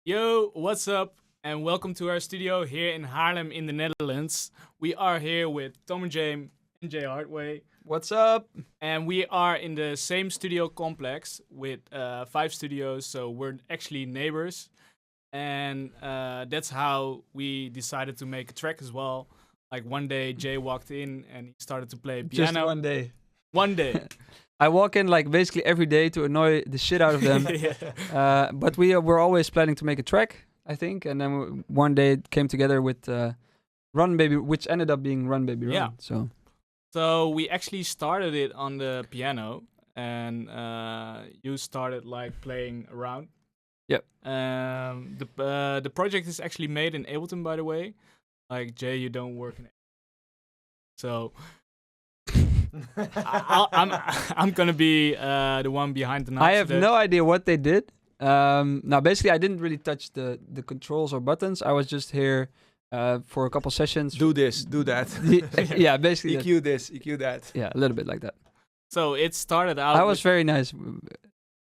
Yo, what's up? And welcome to our studio here in Haarlem in the Netherlands. We are here with Tom Jame and Jay Hardway. What's up? And we are in the same studio complex with 5 studios, so we're actually neighbors. And that's how we decided to make a track as well. Like one day Jay walked in and he started to play piano. Just one day. One day. I walk in like basically every day to annoy the shit out of them. But were always planning to make a track, I think. And then one day it came together with Run Baby, which ended up being Run Baby Run. Yeah. So we actually started it on the piano, and you started like playing around. Yep. The project is actually made in Ableton, by the way. Like Jay, you don't work in it, so I'm gonna be the one behind the knobs. I have no idea what they did. Now, basically, I didn't really touch the controls or buttons. I was just here for a couple sessions. Do this, do that. Yeah, basically. EQ this, EQ that. Yeah, a little bit like that. So it started out. I was very nice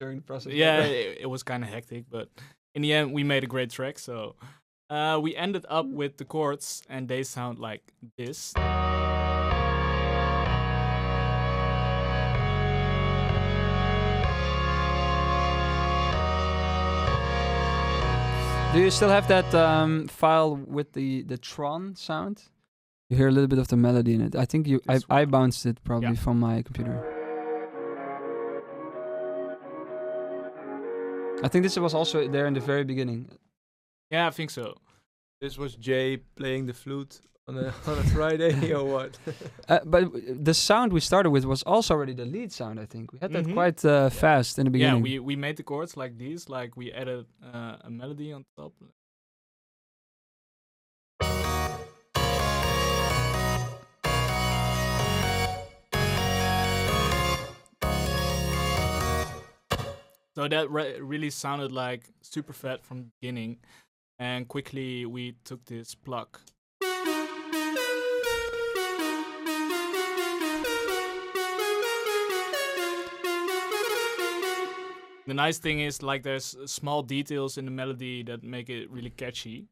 during the process. Yeah, it was kind of hectic, but in the end, we made a great track. So we ended up with the chords, and they sound like this. Do you still have that file with the Tron sound? You hear a little bit of the melody in it. I think I bounced it probably from my computer. I think this was also there in the very beginning. Yeah, I think so. This was Jay playing the flute on a Friday or what? But the sound we started with was also already the lead sound, I think. We had that quite fast in the beginning. Yeah, we made the chords like these, like we added a melody on top. So that really sounded like super fat from the beginning, and quickly we took this pluck. The nice thing is, like, there's small details in the melody that make it really catchy.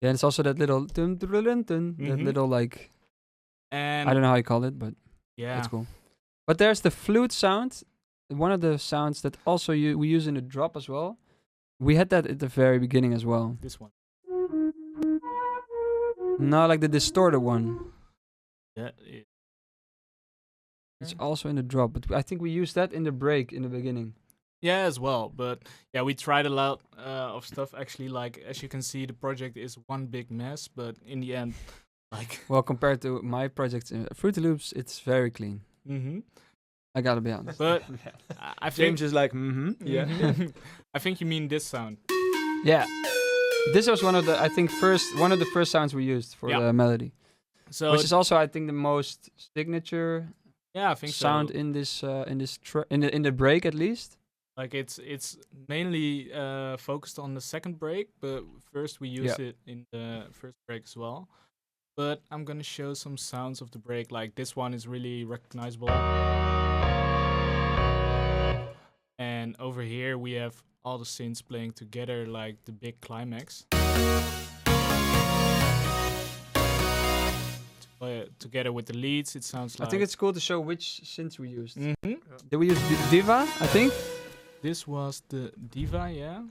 Yeah, and it's also that little dun, dun, dun, dun, that little like, and I don't know how you call it, but yeah, that's cool. But there's the flute sound, one of the sounds that also we use in the drop as well. We had that at the very beginning as well. This one. No, like the distorted one. Yeah, It's also in the drop, but I think we used that in the break in the beginning. yeah, as well. But yeah, we tried a lot of stuff actually. Like, as you can see, the project is one big mess. But in the end, like, Well, compared to my project, Fruity Loops, it's very clean. I gotta be honest. But I think James is like, yeah. I think you mean this sound. Yeah, this was one of the first sounds we used for the melody, So which is also I think the most signature yeah, I think sound so. in the break at least. Like, it's mainly focused on the second break, but first we use it in the first break as well. But I'm gonna show some sounds of the break. Like, this one is really recognizable. And over here we have all the synths playing together, like the big climax. Together with the leads, it sounds like... I think it's cool to show which synths we used. Mhm. Did we use Diva? I think. This was the Diva, yeah.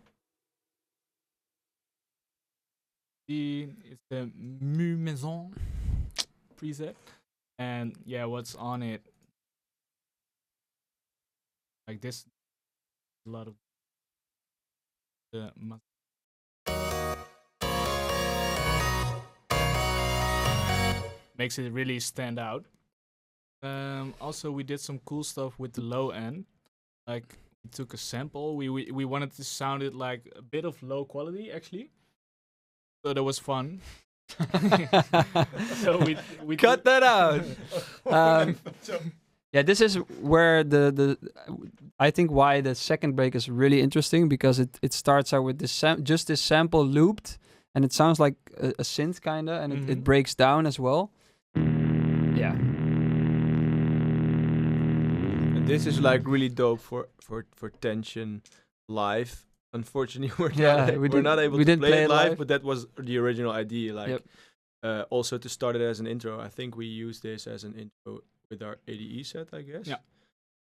It's the Mu Maison preset. And yeah, what's on it? Like this, a lot of the makes it really stand out. Also, we did some cool stuff with the low end. Like, we took a sample. We wanted to sound it like a bit of low quality, actually. So that was fun. So we Cut that out. Yeah, this is where the I think why the second break is really interesting, because it starts out with this just this sample looped, and it sounds like a synth kinda, and it breaks down as well. Yeah. And this is like really dope for tension live. unfortunately, we're we not able to didn't play it live, live. but that was the original idea. Like, Yep. also to start it as an intro. I think we used this as an intro with our ADE set, I guess. Yeah.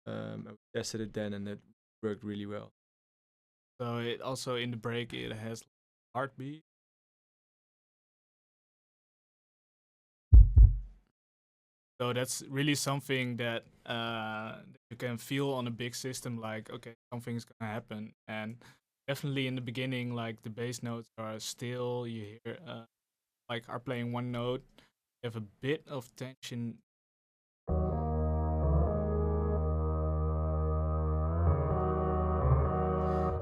And we tested it then, and it worked really well. So it also in the break it has heartbeat. So that's really something that you can feel on a big system. Like, okay, something's gonna happen, and definitely in the beginning, like the bass notes are still. You hear like are playing one note. You have a bit of tension.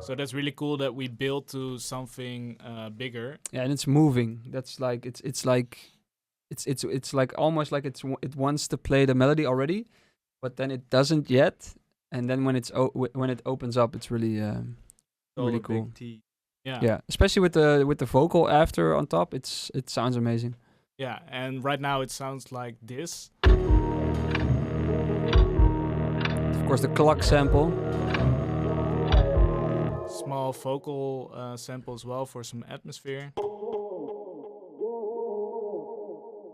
So that's really cool that we built to something bigger. Yeah, and it's moving. That's like it's like almost like it wants to play the melody already, but then it doesn't yet. And then when when it opens up, it's really really cool. Yeah, especially with the vocal after on top, it sounds amazing. Yeah, and right now it sounds like this. Of course, the clock sample. Small vocal sample as well for some atmosphere.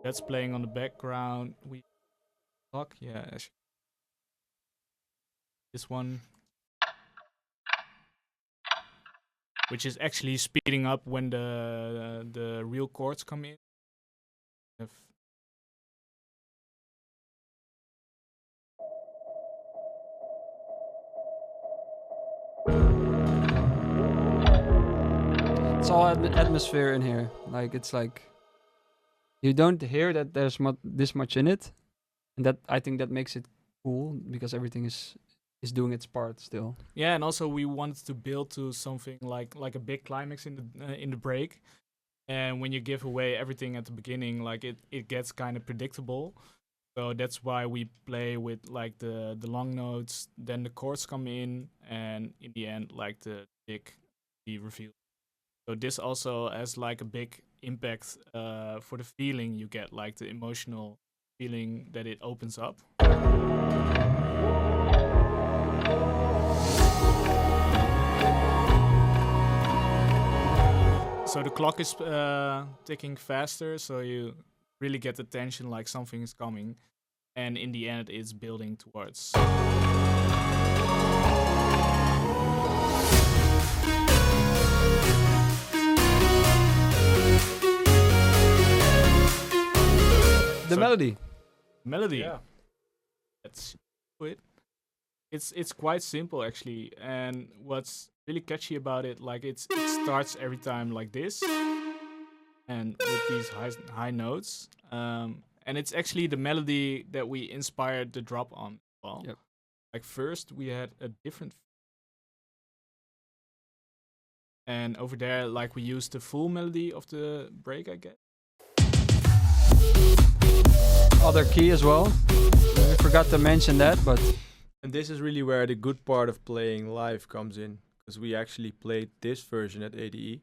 That's playing on the background. We clock, yeah. This one, which is actually speeding up when the real chords come in. It's all atmosphere in here. Like it's like you don't hear that there's this much in it, and that I think that makes it cool because everything is doing its part still. Yeah, and also we wanted to build to something like a big climax in the break, and when you give away everything at the beginning, like it gets kind of predictable. So that's why we play with like the long notes, then the chords come in, and in the end, like the reveal. So this also has like a big impact for the feeling you get, like the emotional feeling that it opens up. So the clock is ticking faster, so you really get the tension like something is coming. And in the end, it's building towards. The melody. Yeah. Let's do it. It's quite simple actually, and what's really catchy about it, like it starts every time like this, and with these high notes, and it's actually the melody that we inspired the drop on as well. Yep. Like first we had a different, and over there like we used the full melody of the break, I guess. Other key as well. I forgot to mention that, but. And this is really where the good part of playing live comes in, because we actually played this version at ADE,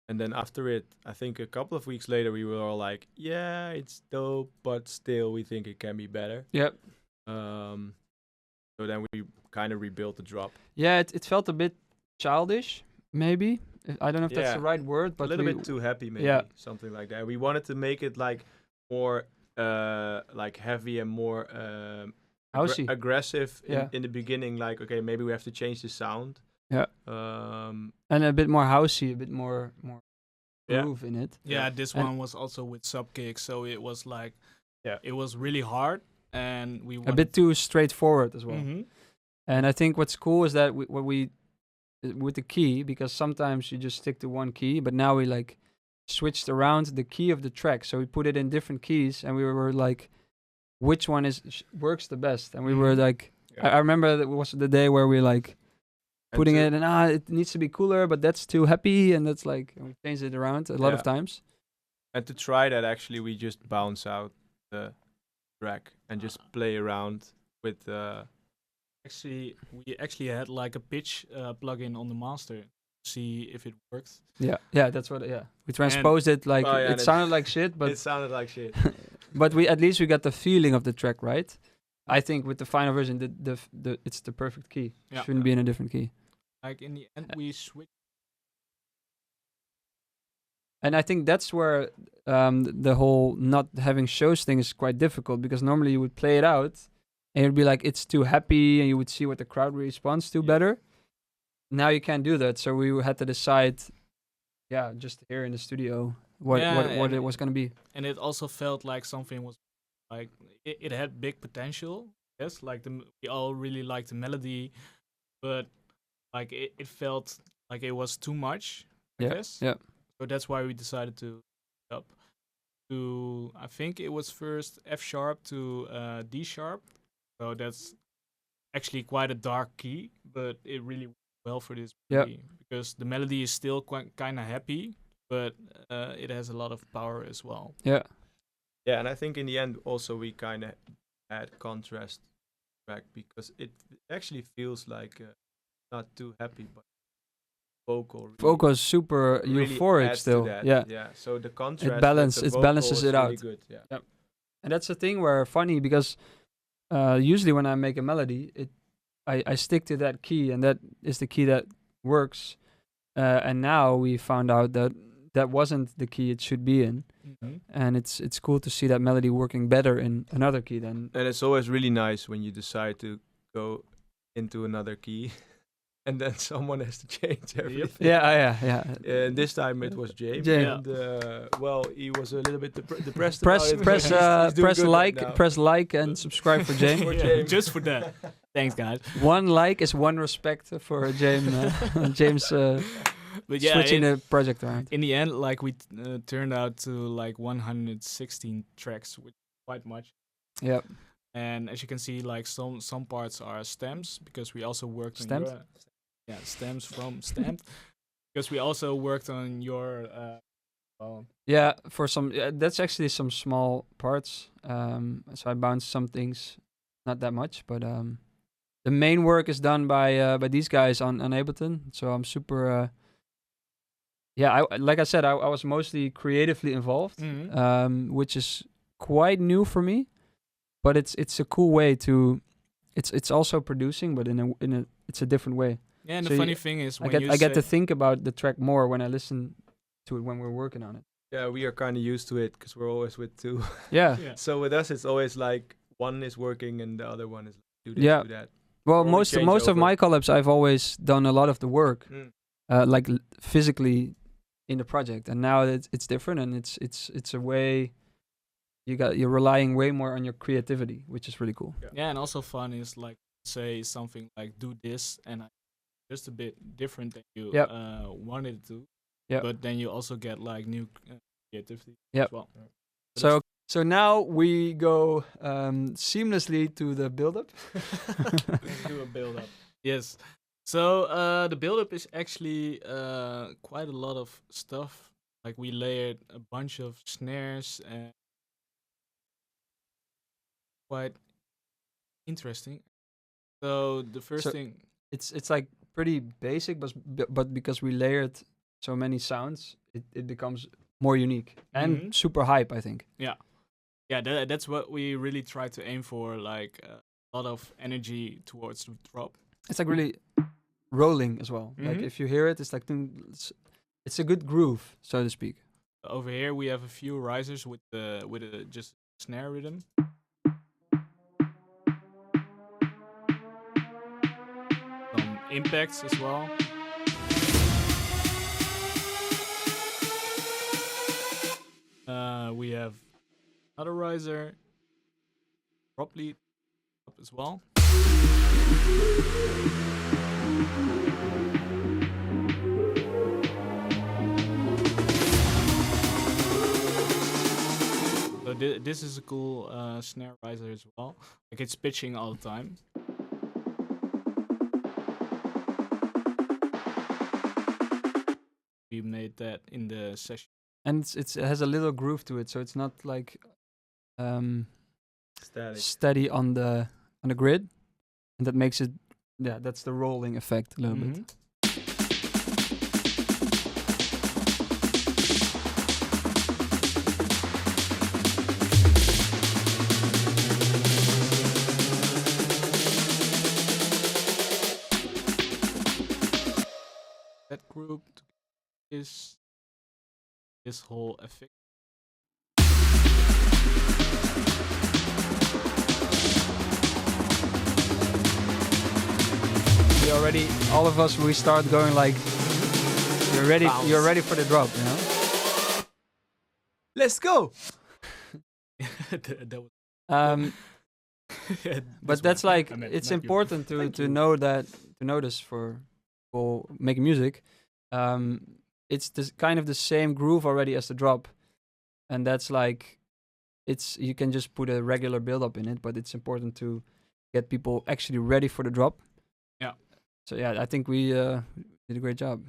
and then after it, I think a couple of weeks later, we were all like, "Yeah, it's dope, but still, we think it can be better." Yep. So then we kind of rebuilt the drop. Yeah, it felt a bit childish, maybe. I don't know if that's the right word, but a little bit too happy, maybe. Yeah. Something like that. We wanted to make it like more like heavy and more aggressive in the beginning. Like, okay, maybe we have to change the sound. Yeah. And a bit more housey, a bit more groove in it. Yeah, this one was also with sub kicks, so it was like, it was really hard, and we wanted a bit too straightforward as well. Mm-hmm. And I think what's cool is that we with the key, because sometimes you just stick to one key, but now we like switched around the key of the track, so we put it in different keys, and we were like, which one works the best? And we were like, I remember that was the day where we like putting it, and it needs to be cooler, but that's too happy, and that's like, and we changed it around a lot of times. And to try that, actually, we just bounce out the track and just play around with. We actually had like a pitch plugin on the master to see if it worked. Yeah, that's what. Yeah, we transposed it like it sounded like shit, but it sounded like shit. But at least we got the feeling of the track, right? I think with the final version, the it's the perfect key. Shouldn't be in a different key. Like in the end, we switched And I think that's where the whole not having shows thing is quite difficult, because normally you would play it out and you'd be like, it's too happy, and you would see what the crowd responds to better. Now you can't do that, so we had to decide, just here in the studio, what it was going to be. And it also felt like something was like it had big potential. Yes, like we all really liked the melody, but like it felt like it was too much. I guess. Yeah. So that's why we decided to up to, I think it was first F sharp to D sharp. So that's actually quite a dark key, but it really worked well for this movie, because the melody is still kind of happy, but it has a lot of power as well. Yeah. Yeah, and I think in the end also we kind of add contrast back, because it actually feels like not too happy, but vocal is super really euphoric still. Yeah. So the contrast, it balances it out. Really good. Yeah. And that's the thing where funny, because usually when I make a melody, I stick to that key, and that is the key that works. And now we found out that wasn't the key it should be in. Mm-hmm. And it's cool to see that melody working better in another key than. And it's always really nice when you decide to go into another key, and then someone has to change everything. Yeah. And this time it was James. James. And well, he was a little bit depressed. Press about it, press like and subscribe for James. James. Just for that. Thanks, guys. One like is one respect for James. James But yeah, switching the project around. In the end, like we turned out to like 116 tracks, which is quite much. Yep. And as you can see, like some parts are stems, because we also worked on Stems? stems from stamped, because we also worked on your Yeah, for some that's actually some small parts. So I bounced some things, not that much, but the main work is done by these guys on Ableton. So I'm super. Like I said, I was mostly creatively involved, which is quite new for me. But it's a cool way to. It's also producing, but it's a different way. Yeah, and So the funny thing is, when I get to think about the track more when I listen to it when we're working on it. Yeah, we are kind of used to it because we're always with two. Yeah. So with us, it's always like one is working and the other one is do this, do that. Well, Or we most change of over. my collabs, I've always done a lot of the work, like physically in the project, and now it's different, and it's a way you're relying way more on your creativity, which is really cool. Yeah, and also fun is like say something like do this, and just a bit different than you wanted it to. Yeah. But then you also get like new creativity Yep. as well. So now we go seamlessly to the build-up. Let's do a build-up. Yes. So the build-up is actually quite a lot of stuff. Like we layered a bunch of snares and quite interesting. So the first thing, it's like pretty basic, but because we layered so many sounds, it becomes more unique and super hype, I think. yeah, that's what we really try to aim for. Like a lot of energy towards the drop. It's like really rolling as well. Like if you hear it, it's like it's a good groove, so to speak. Over here we have a few risers with a just snare rhythm. Some impacts as well. We have another riser, drop lead up as well. So this is a cool snare riser as well. Like it's pitching all the time. We made that in the session. And it has a little groove to it, so it's not like steady on the grid, and that makes it that's the rolling effect a little bit. That group is this whole effect. We already, all of us, we start going like, you're ready. Bounce. You're ready for the drop, you know. Let's go. That was But that's like, it's important to know that, to notice for people making music. It's this kind of the same groove already as the drop, and that's like, it's, you can just put a regular build up in it, but it's important to get people actually ready for the drop. Yeah. So yeah, I think we did a great job.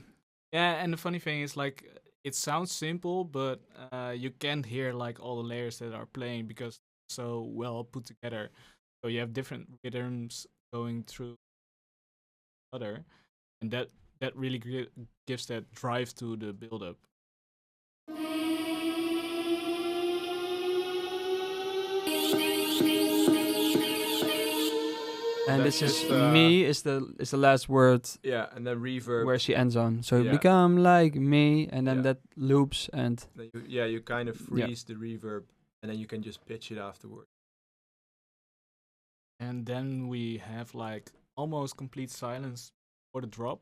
Yeah, and the funny thing is, like, it sounds simple, but you can't hear like all the layers that are playing because it's so well put together. So you have different rhythms going through each other, and that really gives that drive to the build-up. And That's this is just, me is the last word Yeah, and then reverb. where she ends on. So Yeah. become like me, and then Yeah. that loops and Then you kind of freeze the reverb, and then you can just pitch it afterward. And then we have like almost complete silence for the drop.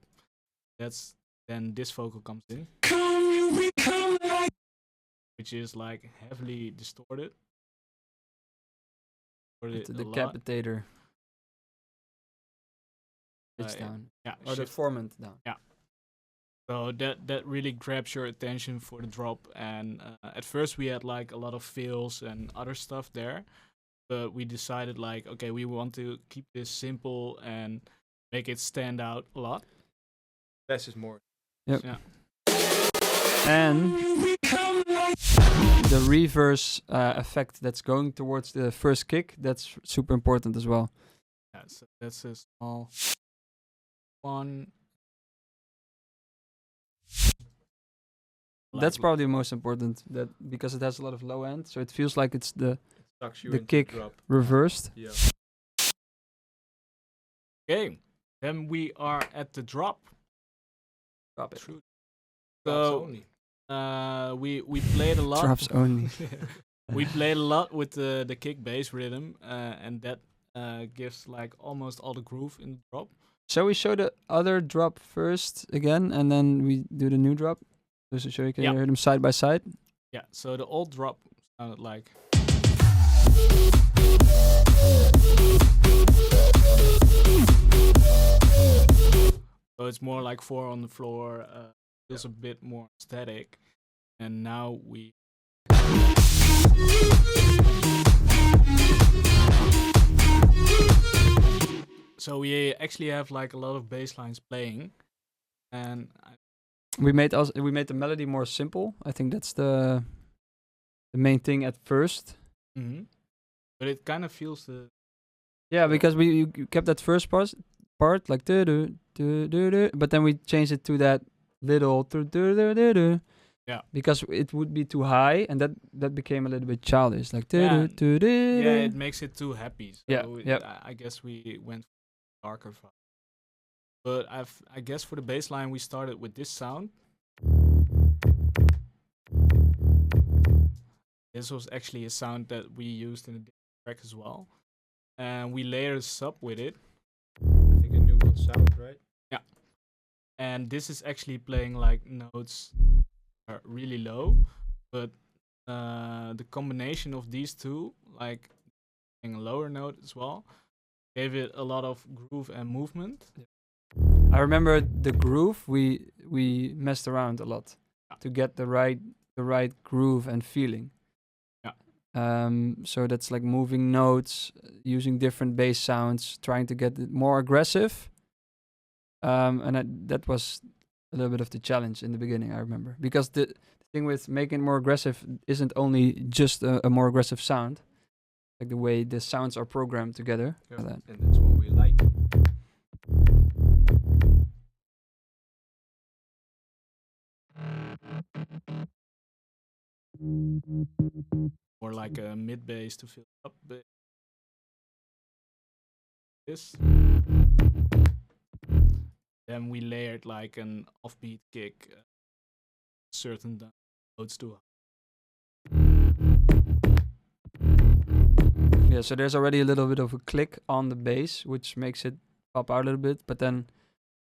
That's then this vocal comes in, which is like heavily distorted. the A lot. decapitator. Pitch Yeah. down. Yeah, Or the shift. formant down. So that really grabs your attention for the drop. And at first we had like a lot of fills and other stuff there, but we decided like, okay, we want to keep this simple and make it stand out a lot. Less is more. Yep. Yeah. And the reverse effect that's going towards the first kick, that's super important as well. Yeah, so that's a small one. That's probably the most important, that because it has a lot of low end, so it feels like it's the It sucks you The into kick. drop. reversed. Yeah. Okay, then we are at the drop. Drop it. True. Drops So only. we played a lot. Drops only. We played a lot with the kick bass rhythm, and that gives like almost all the groove in the drop. Shall we show the other drop first again, and then we do the new drop? Just to show you can Yeah. hear them side by side. Yeah, so the old drop sounded like. So it's more like 4 on the floor, feels a bit more static, and now we. So we actually have like a lot of bass lines playing, and We made the melody more simple. I think that's the main thing at first. but it kind of feels the. Yeah, because you kept that first part like do do do do do, but then we changed it to that little do do do do do. Yeah. Because it would be too high, and that became a little bit childish, like do Yeah. do do do. Yeah, it makes it too happy. So Yeah, it- yep. I guess we went for darker vibe. But I guess for the bass line we started with this sound. This was actually a sound that we used in the track as well, and we layered this up with it. I think a new world sound, right? And this is actually playing like notes are really low, but the combination of these two, like playing a lower note as well, gave it a lot of groove and movement. I remember the groove. We messed around a lot to get the right groove and feeling. Yeah. So that's like moving notes, using different bass sounds, trying to get it more aggressive. And that was a little bit of the challenge in the beginning, I remember, because the thing with making it more aggressive isn't only just a more aggressive sound, like the way the sounds are programmed together. Yeah. like that. And that's what we like. More like a mid bass to fill up this. Then we layered like an offbeat kick, certain Notes too. Yeah, so there's already a little bit of a click on the bass, which makes it pop out a little bit. But then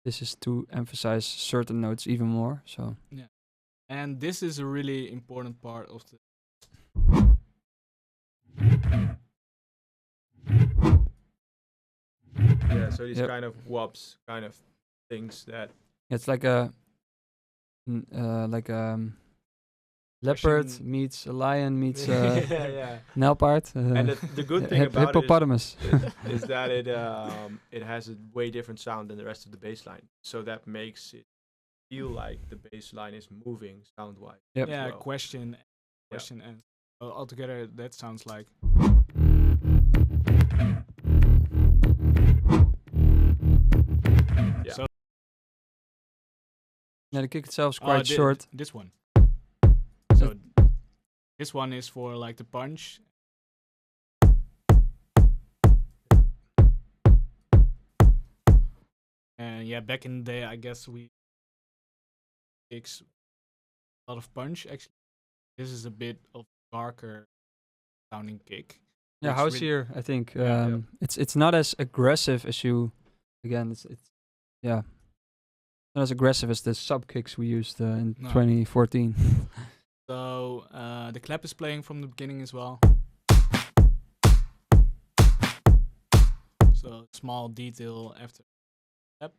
this is to emphasize certain notes even more. So Yeah, and this is a really important part of the. Yeah, so these Yep. kind of wops, kind of things that. it's like a leopard Question- meets a lion meets yeah. Nalpart. And the good thing about hippopotamus. is that it has a way different sound than the rest of the bass line. So that makes it feel like the bass line is moving sound-wise. Yep. Yeah, well. question and altogether that sounds like. Yeah. So Yeah, the kick itself is quite thi- short. This one. So this one is for like the punch. And yeah, back in the day, I guess we kicks a lot of punch. Actually, this is a bit of darker sounding kick. Yeah, It's houseier. I think Yeah. it's not as aggressive as you. Again, it's yeah, not as aggressive as the sub kicks we used in No. 2014. So the clap is playing from the beginning as well. So small detail after clap.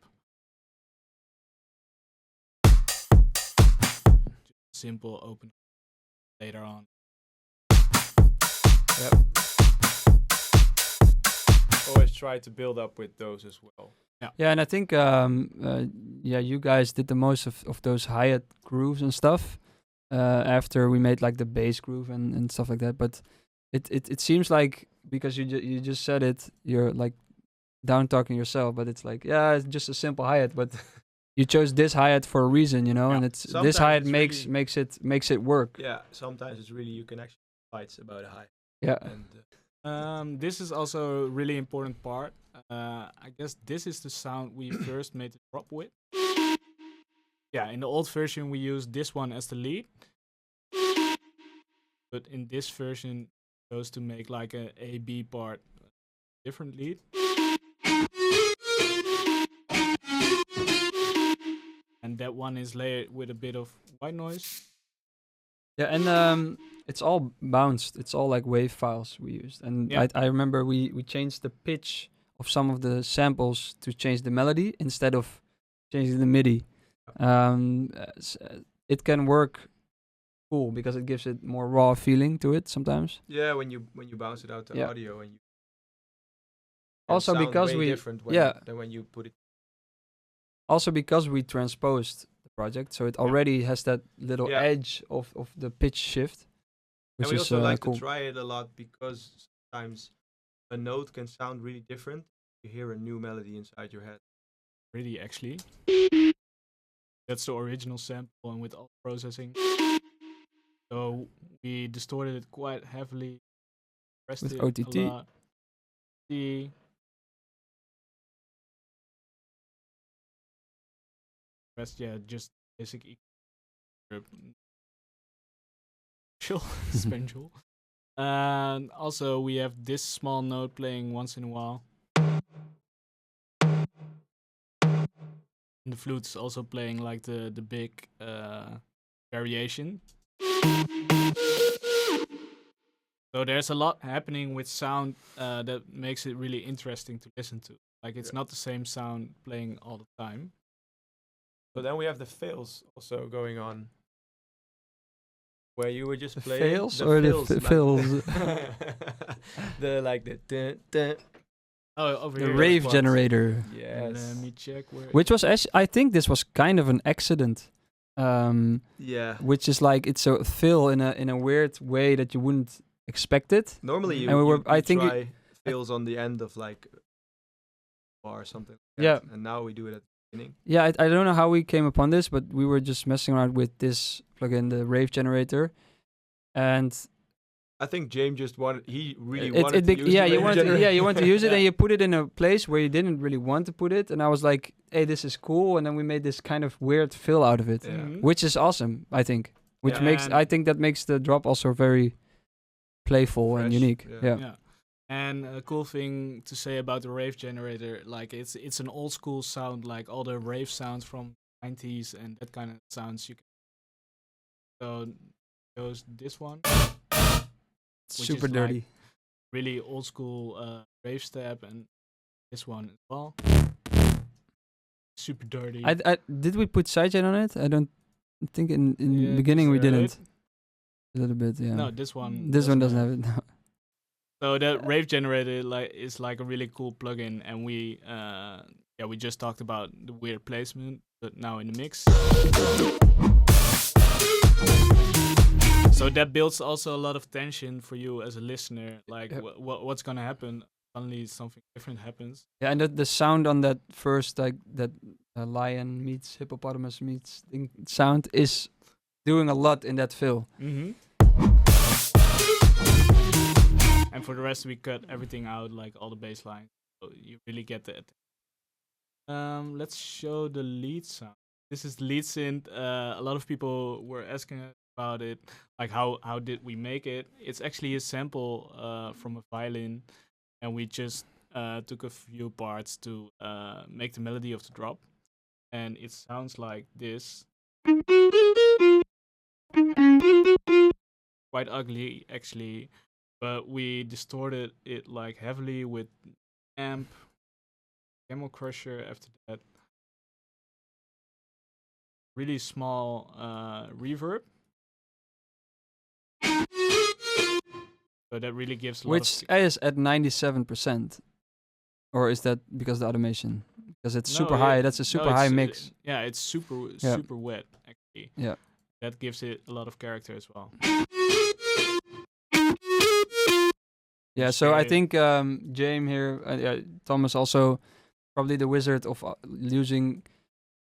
Just simple open later on. Yep. Always try to build up with those as well. Yeah, and I think you guys did the most of those hi-hat grooves and stuff after we made like the bass groove and stuff like that. But it seems like, because you just said it, you're like down talking yourself, but it's like, yeah, it's just a simple hi-hat, but you chose this hi-hat for a reason, you know, Yeah. and it's Sometimes this hi-hat it's really- makes it work. Yeah, sometimes it's really you can actually fight about a high. Yeah. And This is also a really important part. I guess this is the sound we first made the drop with. Yeah, in the old version we used this one as the lead. But in this version it goes to make like a A-B part different lead. And that one is layered with a bit of white noise. Yeah, and it's all bounced. It's all like wave files we used. And Yeah. I remember we changed the pitch of some of the samples to change the melody instead of changing the MIDI. It can work cool because it gives it more raw feeling to it sometimes. yeah, when you bounce it out to Yeah. audio and you Also sound because way we- different than when you put it. Also because we transposed the project, so it already has that little Yeah. edge of the pitch shift, And which we is also like cool. to try it a lot because sometimes a note can sound really different. You hear a new melody inside your head. Really, actually. That's the original sample and with all processing. So we distorted it quite heavily. Pressed With it OTT. A lot. The rest, yeah, just basic spatial. And also we have this small note playing once in a while. And the flute is also playing like the big variation. So there's a lot happening with sound that makes it really interesting to listen to. Like it's not the same sound playing all the time. But then we have the fails also going on. Where you were just The playing fails or the fills? the like the dun, dun. Oh, over The here. rave ones. generator, Yes. Let me check where. which was I think this was kind of an accident, Yeah. which is like it's a fill in a weird way that you wouldn't expect it. Normally you, And we were- you I think it- try fills on the end of like bar or something like Yeah. that. And now we do it at the beginning. Yeah, I don't know how we came upon this, but we were just messing around with this plugin, the rave generator, and I think James just wanted he really it wanted to bec- use yeah the you rave want to, generator. you want to use it, Yeah. and you put it in a place where you didn't really want to put it, and I was like, hey, this is cool, and then we made this kind of weird fill out of it, Yeah. Mhm. which is awesome, I think. which Yeah. makes And- I think that makes the drop also very playful and Fresh, unique. yeah. Yeah. And a cool thing to say about the rave generator, like it's an old school sound, like all the rave sounds from 90s and that kind of sounds you can. So goes this one, which Super is dirty. like really old school rave step, and this one as well. Super dirty. I did we put sidechain on it? I don't think in Yeah, the beginning we just a didn't. bit. A little bit, yeah. No, this one. This one doesn't have it. No. So the rave generator is like a really cool plugin, and we just talked about the weird placement, but now in the mix. So that builds also a lot of tension for you as a listener. Like Yep. what's gonna happen? Suddenly something different happens. Yeah, and the sound on that first, like that lion meets hippopotamus meets thing sound is doing a lot in that fill. Mm-hmm. And for the rest, we cut everything out, like all the bass lines, so you really get that. Let's show the lead sound. This is the lead synth. A lot of people were asking us about it, like how did we make it? It's actually a sample from a violin, and we just took a few parts to make the melody of the drop, and it sounds like this. Quite ugly actually, but we distorted it like heavily with amp, Camel Crusher after that. Really small reverb. So that really gives a lot Which is at 97%. Or is that because of the automation? Because it's super high. That's a super high mix. Yeah, it's super wet actually. Yeah. That gives it a lot of character as well. Yeah, so I Okay. think Jame here, Thomas also probably the wizard of using,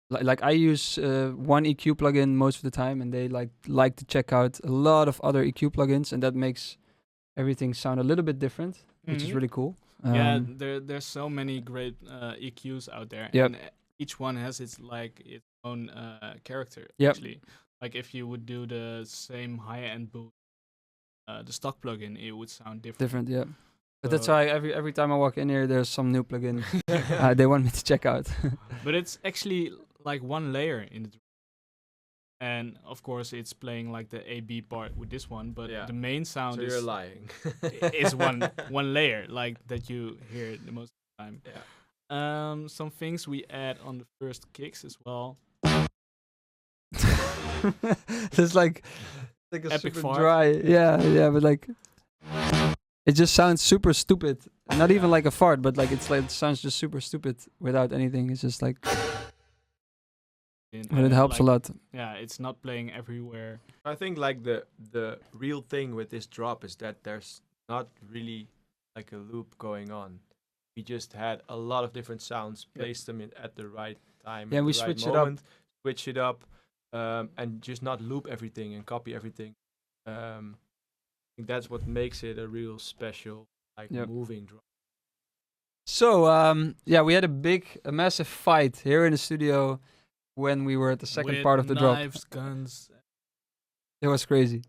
like I use one EQ plugin most of the time, and they like to check out a lot of other EQ plugins, and that makes everything sound a little bit different, which is Mhm. really cool. Yeah, there's so many great EQs out there, Yep. and each one has its own character. Yep. Actually, like if you would do the same high-end boost, the stock plugin, it would sound different. yeah. But that's So- why every time I walk in here, there's some new plugin they want me to check out. But it's actually like one layer in the drum. And of course, it's playing like the A/B part with this one, but Yeah. the main sound So is you're lying. is one layer, like that you hear the most of the time. Yeah. Some things we add on the first kicks as well. It's like a Epic super fart. dry. Yeah, but like it just sounds super stupid. Not even like a fart, but like it sounds just super stupid without anything. It's just like, but it helps a lot. Yeah, it's not playing everywhere. I think like the real thing with this drop is that there's not really like a loop going on. We just had a lot of different sounds, placed them in at the right time. Yeah, at we the right switch it up. moment, switch it up, and just not loop everything and copy everything. I think that's what makes it a real special, like Yep. moving drop. So we had a massive fight here in the studio when we were at the second With part of the drop. knives, guns. It was crazy.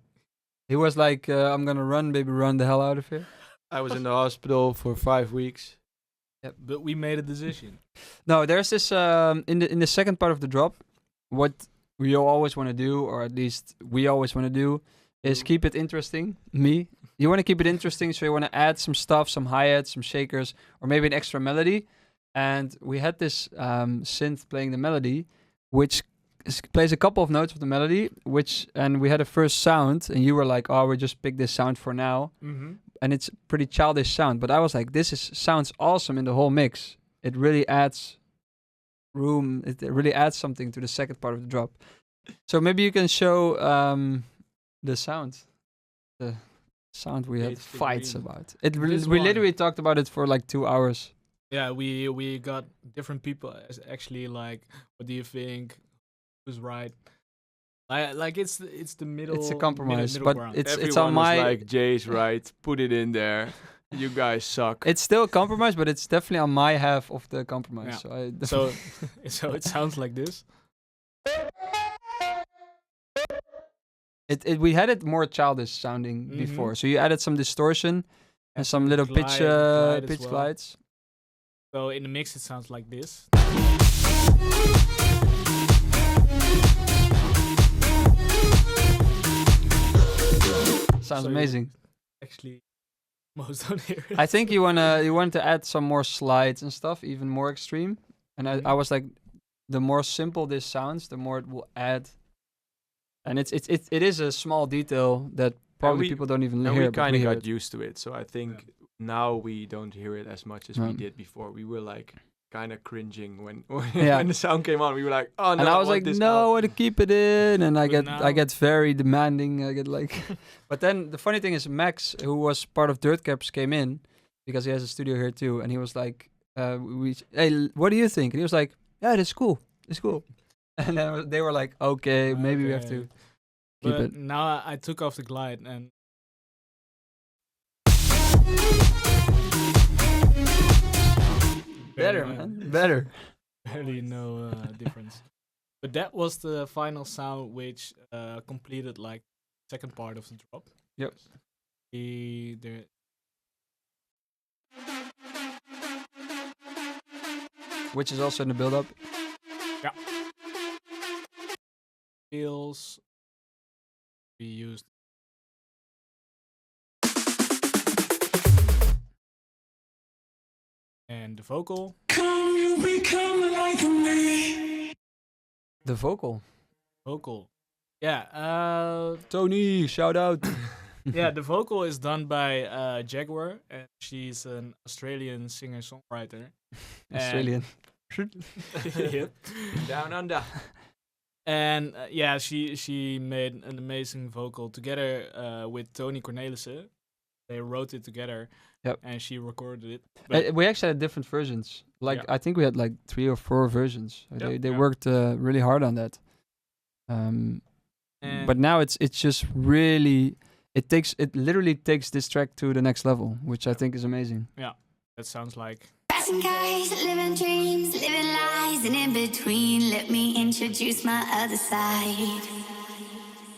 He was like, "I'm gonna run, baby, run the hell out of here." I was in the hospital for 5 weeks. But we made a decision. No, there's this in the second part of the drop. What we always want to do, or at least we always want to do, is keep it interesting. You want to keep it interesting, so you want to add some stuff, some hi-hats, some shakers, or maybe an extra melody. And we had this synth playing the melody, which plays a couple of notes of the melody, and we had a first sound, and you were like, "Oh, we just picked this sound for now." Mm-hmm. And it's pretty childish sound, but I was like, sounds awesome in the whole mix. It really adds room. It really adds something to the second part of the drop. So maybe you can show the sound we had It's the fights green. about. This We one. literally talked about it for like 2 hours. Yeah, we got different people actually like, what do you think? Who's right? Like it's the middle. It's a compromise, middle but ground. it's Everyone on was my. like, Jay's right, put it in there. You guys suck. It's still a compromise, but it's definitely on my half of the compromise. Yeah. So so it sounds like this. We had it more childish sounding before, so you added some distortion and some little pitch glides. So in the mix, it sounds like this. Sounds amazing. Actually, most don't hear it. I think you want to add some more slides and stuff, even more extreme. And I was like, the more simple this sounds, the more it will add. And it is a small detail that probably people don't even hear. We kind of got used to it, so I think now we don't hear it as much as we did before. We were like kind of cringing when the sound came on. We were like, oh no! And I was like, no, I want to keep it in. And I get very demanding. I get like, but then the funny thing is, Max, who was part of Dirt Caps, came in because he has a studio here too, and he was like, hey, what do you think? And he was like, yeah, it's cool. It's cool. And then they were like, okay, maybe we have to keep it. Now I took off the glide and. Better, man. Better. Barely no difference. But that was the final sound which completed like second part of the drop. Yep. Which is also in the build-up. Yeah. Feels we used. And the vocal. Come, you become like me. The vocal. Yeah. Tony, shout out. Yeah, the vocal is done by JGUAR, and she's an Australian singer-songwriter. Australian. Down under. And yeah, she made an amazing vocal together with Tony Cornelissen. They wrote it together. Yep. And she recorded it. We actually had different versions. I think we had like 3 or 4 versions. They worked really hard on that. But now it's just really it literally takes this track to the next level, which I think is amazing. Yeah, that sounds like. Passing guys, living dreams, living lies, and in between, let me introduce my other side.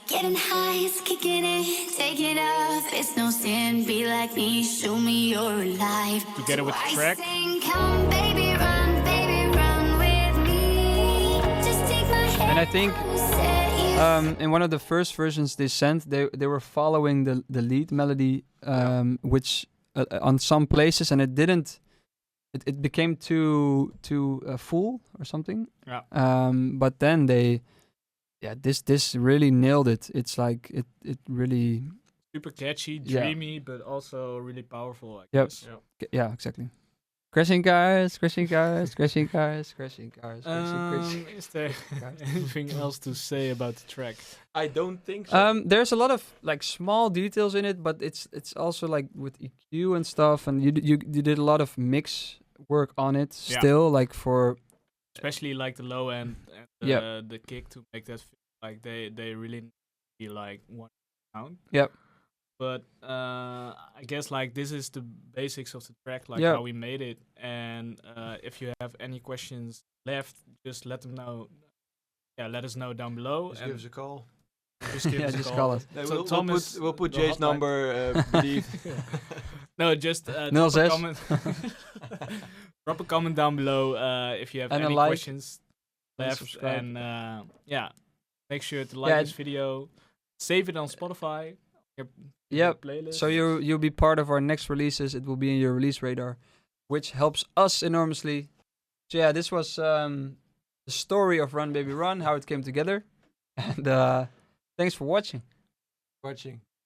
Getting high, it's kicking in, take it off, it's no sin, be like me, show me you're alive. Together with the track. Come, baby, run with me. Just take my hand. And I think in one of the first versions they sent, they were following the lead melody, which on some places, and it didn't. It became too full or something. Yeah. But then this really nailed it. It's like it really super catchy, dreamy, but also really powerful. I Yep. guess. Yeah, exactly. Crashing cars, crashing cars, crashing cars, crashing cars. Is there anything else to say about the track? I don't think so. There's a lot of like small details in it, but it's also like with EQ and stuff, and you did a lot of mix work on it still, like for especially like the low end and the kick to make that feel like they really be like one sound. Yep. But I guess like this is the basics of the track, like how we made it. And if you have any questions left, just let them know. Yeah, let us know down below. Just give us a call. Just give us a call us. No, we'll put Jay's number beneath. No, just drop a comment. Drop a comment down below if you have any questions left. And make sure to like this video. Save it on Spotify. Yep. Playlist. So you'll be part of our next releases. It will be in your release radar, which helps us enormously. So yeah, this was the story of Run Baby Run, how it came together, and thanks for watching.